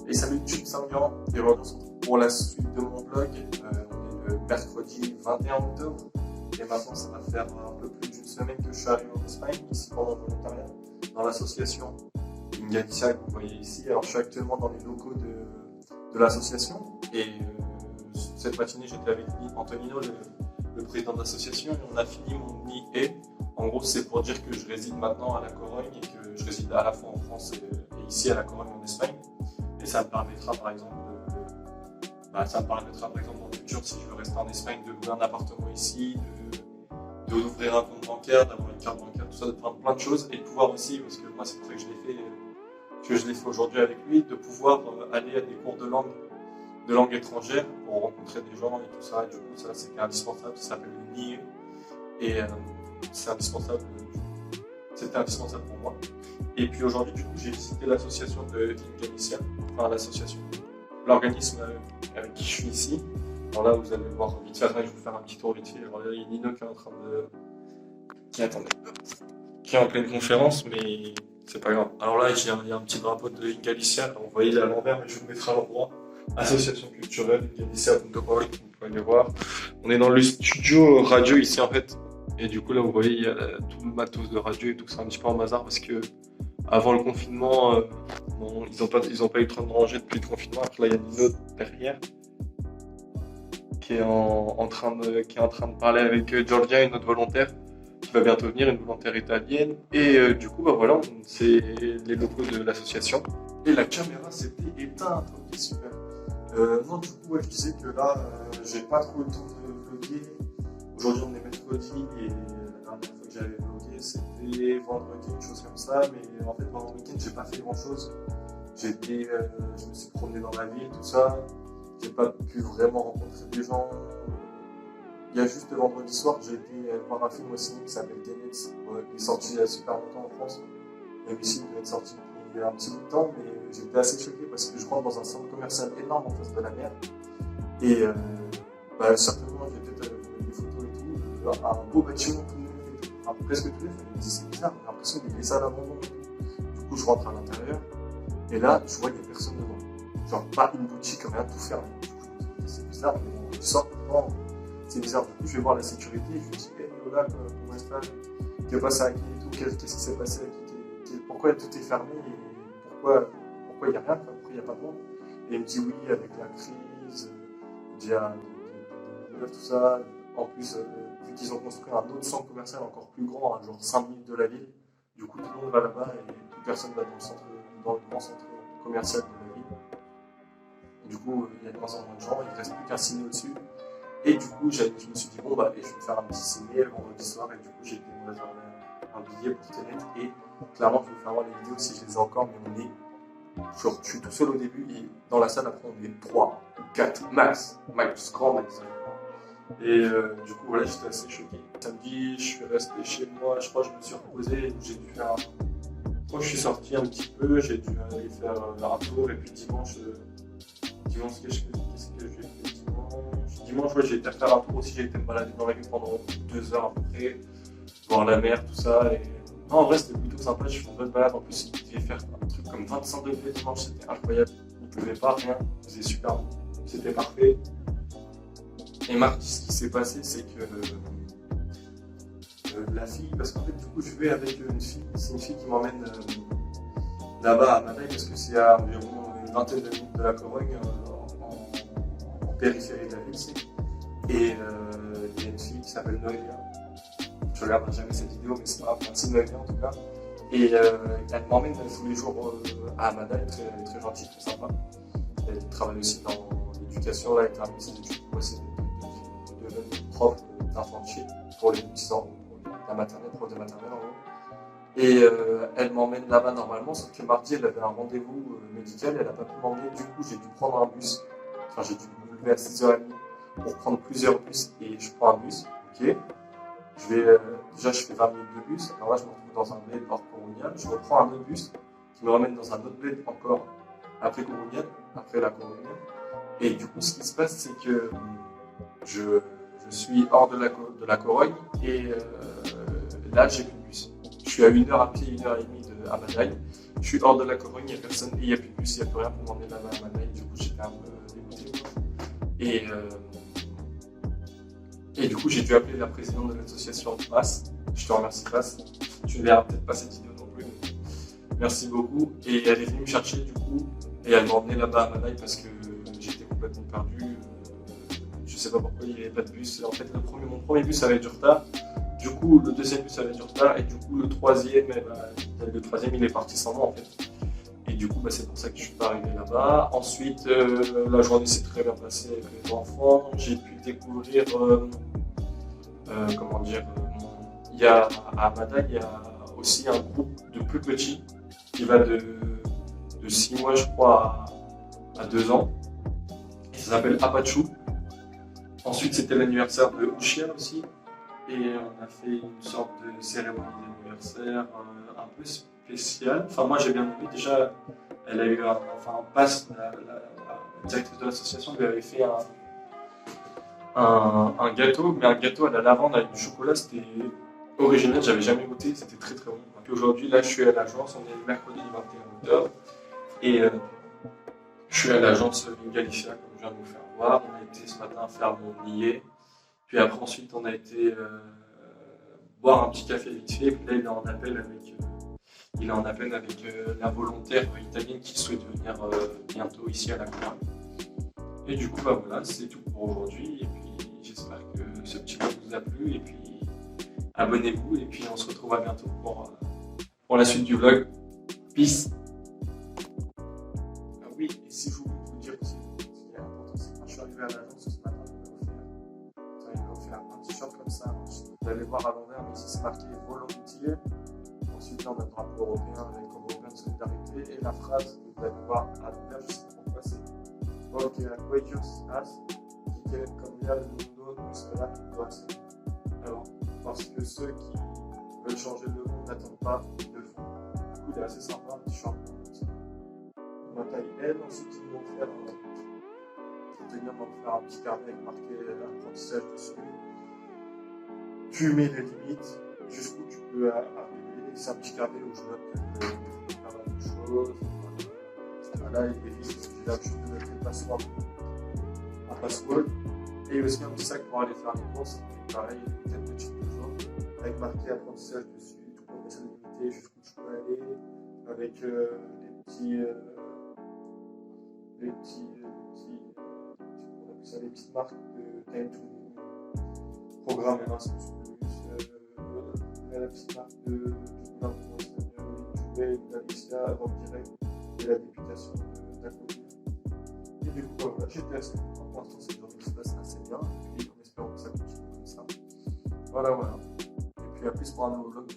Et salut, je suis Saint-Laurent et aujourd'hui on se retrouve pour la suite de mon blog. On est le mercredi 21 octobre et maintenant ça va faire un peu plus d'une semaine que je suis arrivé en Espagne, ici pour mon volontariat, dans l'association Galicia que vous voyez ici. Alors je suis actuellement dans les locaux de l'association et cette matinée j'étais avec Antonino, le président de l'association, et on a fini mon IE. En gros c'est pour dire que je réside maintenant à La Corogne et que je réside à la fois en France et ici à La Corogne en Espagne. Et ça me permettra par exemple dans le futur, si je veux rester en Espagne, de louer un appartement ici, d'ouvrir un compte bancaire, d'avoir une carte bancaire, tout ça, de prendre plein de choses et de pouvoir aussi, parce que moi c'est pour ça que je l'ai fait aujourd'hui avec lui, de pouvoir aller à des cours de langue étrangère pour rencontrer des gens et tout ça. Et du coup, ça c'était indispensable, ça s'appelle le NIE et c'était indispensable pour moi. Et puis aujourd'hui, du coup, j'ai visité l'association de Galicia, enfin l'organisme avec qui je suis ici. Alors là, vous allez le voir vite fait, je vais vous faire un petit tour vite fait. Alors là, il y a Nino qui est en train qui est en pleine conférence, mais c'est pas grave. Alors là, il y a un petit drapeau de Galicia. Alors, vous voyez, il est à l'envers, mais je vous mettrai à l'endroit. Association culturelle Galicia.org, vous pouvez aller voir. On est dans le studio radio ici en fait. Et du coup, là, vous voyez, il y a tout le matos de radio et tout. C'est un petit peu en bazar parce que avant le confinement, ils ont pas eu le temps de ranger depuis le confinement. Après, là, il y a Nino derrière qui est en train de parler avec Georgia, une autre volontaire qui va bientôt venir, une volontaire italienne. Et du coup, voilà, c'est les locaux de l'association. Et la caméra s'était éteinte. Ok, super. Non, du coup, je disais que là, j'ai pas trop le temps de vlogger. Aujourd'hui, on est mercredi et la dernière fois que j'avais vlogué, c'était vendredi, une chose comme ça. Mais en fait, pendant le week-end, j'ai pas fait grand-chose. Je me suis promené dans la ville, tout ça. J'ai pas pu vraiment rencontrer des gens. Il y a juste le vendredi soir, j'ai été voir un film au cinéma qui s'appelle Tenet. Il est sorti il y a super longtemps en France. Même ici, il doit être sorti depuis un petit bout de temps, mais j'étais assez choqué parce que je rentre dans un centre commercial énorme en face de la mer. Et certainement, j'ai peut-être des photos et tout. Un beau bâtiment tout neuf et tout. Enfin, presque tout neuf. Je me dis, c'est bizarre, j'ai l'impression qu'il est laissé à l'abandon. Du coup, je rentre à l'intérieur. Et là, je vois qu'il n'y a personne devant. Genre, pas une boutique, rien, tout fermé. Du coup, je me dis, c'est bizarre, mais bon, je sors, non, c'est bizarre. Du coup, je vais voir la sécurité, je me dis, Lola, comment est-ce que passe à qui et tout, qu'est-ce qui s'est passé à qui, pourquoi tout est fermé et pourquoi il n'y a rien, pourquoi il n'y a pas de monde. Et il me dit, oui, avec la crise, il y a tout ça. En plus, vu qu'ils ont construit un autre centre commercial encore plus grand, genre 5 minutes de la ville, du coup, tout le monde va là-bas et plus personne va dans le grand centre commercial de la ville. Du coup, il y a de moins en moins de gens, il ne reste plus qu'un ciné au-dessus. Et du coup, je me suis dit, bon, allez, je vais faire un petit ciné le vendredi soir. Et du coup, j'ai été me réserver un billet pour Tenet. Et clairement, je vais vous faire voir les vidéos si je les ai encore. Mais je suis tout seul au début. Et dans la salle, après, on est 3 ou 4 max, grand max. Et du coup, voilà, j'étais assez choqué. Samedi, je suis resté chez moi. Je crois que je me suis reposé. J'ai dû faire. Quand je suis sorti un petit peu, j'ai dû aller faire un tour. Et puis dimanche, qu'est-ce que j'ai fait dimanche, ouais, j'ai été faire un tour aussi. J'ai été me balader dans la ville pendant 2 heures à peu près, voir la mer, tout ça. Et non, en vrai, c'était plutôt sympa. Je fais une bonne balade. En plus, il devait faire un truc comme 25 degrés dimanche. C'était incroyable. Il ne pleuvait pas, rien. C'était super bon. C'était parfait. Et mardi, ce qui s'est passé, c'est que la fille, parce qu'en fait, du coup, je vais avec une fille. C'est une fille qui m'emmène là-bas à Madaille, parce que c'est à environ une vingtaine de minutes de La Corogne, en périphérie de la ville. Et il y a une fille qui s'appelle Noélia. Je regarde jamais cette vidéo, mais c'est pas grave, merci Noélia en tout cas. Et elle m'emmène tous les jours à Madaille, elle est très gentille, très sympa. Elle travaille aussi dans l'éducation, là, elle termine ses études pour essayer de devenir prof d'infanterie pour les petits-enfants, pour la maternelle, prof de maternelle en gros. Et elle m'emmène là-bas normalement, sauf que mardi elle avait un rendez-vous médical, elle n'a pas pu m'emmener, du coup j'ai dû prendre un bus. Enfin j'ai dû me lever à 6h30 pour prendre plusieurs bus et je prends un bus, ok. Déjà je fais 20 minutes de bus, alors là je me retrouve dans un bled hors Coruña, je reprends un autre bus qui me ramène dans un autre bled encore après Coruña, après la Coruña. Et du coup ce qui se passe c'est que je suis hors de la Corogne et là j'ai plus de bus. Je suis à 1 heure à pied, 1h30 à Madaï. Je suis hors de la Corogne, il n'y a personne, il n'y a plus de bus, il n'y a plus rien pour m'emmener là-bas à Madaï. Du coup, j'étais un peu dégoûté. Et du coup, j'ai dû appeler la présidente de l'association Pass. Je te remercie, Pass. Tu ne verras peut-être pas cette vidéo non plus. Merci beaucoup. Et elle est venue me chercher du coup. Et elle m'a emmené là-bas à Madaï parce que j'étais complètement perdu. Je sais pas pourquoi il n'y avait pas de bus. En fait, mon premier bus avait du retard. Du coup, le deuxième bus avait du retard. Et du coup, le troisième il est parti sans moi en fait. Et du coup, c'est pour ça que je suis pas arrivé là-bas. Ensuite, la journée s'est très bien passée avec les enfants. J'ai pu découvrir, comment dire, à Madaï, il y a aussi un groupe de plus petits qui va de 6 mois, je crois, à 2 ans. Et ça s'appelle Apachu. Ensuite, c'était l'anniversaire de Ushia aussi. Et on a fait une sorte de cérémonie d'anniversaire un peu spéciale. Enfin, moi, j'ai bien aimé. Déjà, elle a eu un pass, la directrice de l'association lui avait fait un gâteau, mais un gâteau à la lavande avec du chocolat. C'était original, j'avais jamais goûté, c'était très très bon. Puis aujourd'hui, là, je suis à l'agence, on est le mercredi 21 octobre. Et je suis à l'agence Galicia, comme je viens de vous faire voir. On a été ce matin faire mon billet. Puis après, ensuite, on a été boire un petit café vite fait. Et puis là, il est en appel avec la volontaire italienne qui souhaite venir bientôt ici à la Cour. Et du coup, voilà, c'est tout pour aujourd'hui. Et puis, j'espère que ce petit vlog vous a plu. Et puis, abonnez-vous. Et puis, on se retrouve à bientôt pour la suite du vlog. Peace. Ah oui, et si je voulais vous dire aussi, ce qui est important, c'est que quand je suis arrivé à l'agence ce matin, il m'a offert un t-shirt comme ça. Vous allez voir à l'envers, mais ici c'est marqué Volontiers. Ensuite, on a le drapeau européen avec comme européen de solidarité. Et la phrase que vous allez voir à l'envers, je ne sais pas pourquoi, c'est Porque aquellos as qui quieren cambiar el mundo no esperan lo hacen. Alors, parce que ceux qui veulent changer le monde n'attendent pas, ils le font. Du coup, il est assez sympa, un t-shirt comme ça. Ma taille L, ensuite ils vont faire un petit carnet avec marqué apprentissage dessus. Tu mets les limites, jusqu'où tu peux arriver. C'est un petit carnet où je note pas mal de choses. Voilà, il évite, j'ai l'habitude de mettre les passwords en password. Et aussi un petit sac pour aller faire les courses. Et pareil, une tête petite toujours, avec marqué apprentissage dessus, tout pour mettre la limité, jusqu'où tu peux aller, avec les petites marques de Time to Programme Erasmus+, la petite marque de Galicia, Avant Direct et la députation d'à côté. Et du coup, voilà, j'étais assez content. Pour l'instant, cette journée se passe assez bien. Et puis, en espérant que ça continue comme ça. Voilà. Et puis, à plus pour un nouveau vlog.